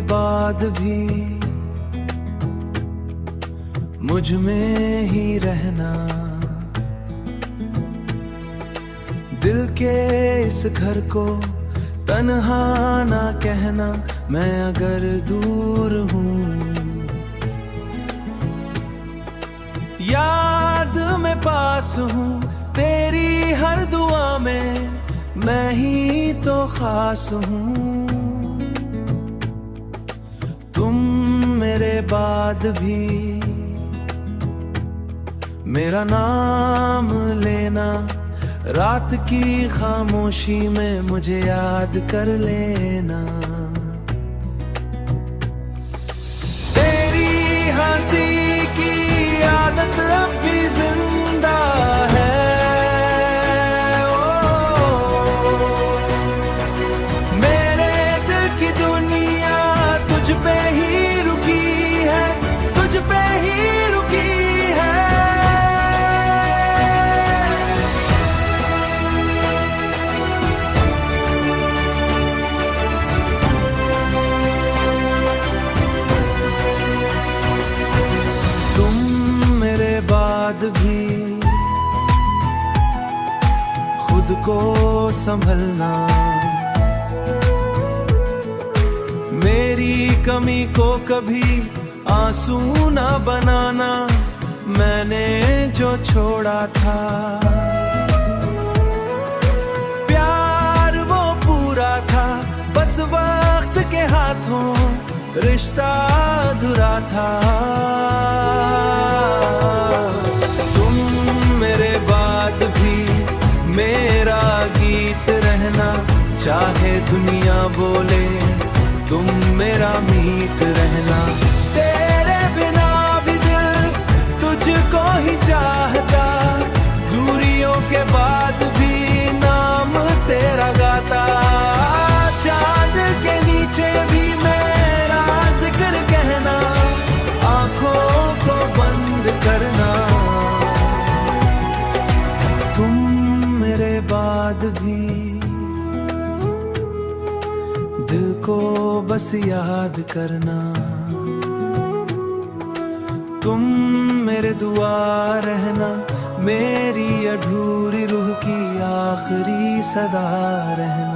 बाद भी मुझ में ही रहना, दिल के इस घर को तन्हा ना कहना, मैं अगर दूर हूँ। याद में पास हूँ तेरी हर दुआ में, मैं ही तो खास हूँ। तुम मेरे बाद भी मेरा नाम लेना, रात की खामोशी में मुझे याद कर लेना। तेरी हंसी की आदत अब भी जिंदा है, मेरे दिल की दुनिया तुझ पे ही रुकी है, तुझ पे ही रुकी है। बाद भी खुद को संभलना, मेरी कमी को कभी आंसू ना बनाना, मैंने जो छोड़ा था प्यार वो पूरा था, बस वक्त के हाथों रिश्ता अधूरा था। मेरा गीत रहना, चाहे दुनिया बोले तुम मेरा मीत रहना। तेरे बिना भी दिल तुझको ही चाहता, दूरियों के बाद भी नाम तेरा गाता। चांद के नीचे भी मेरा जिक्र कहना, आंखों को बंद करना। बाद भी दिल को बस याद करना, तुम मेरे दुआ रहना, मेरी अधूरी रूह की आखिरी सदा रहना।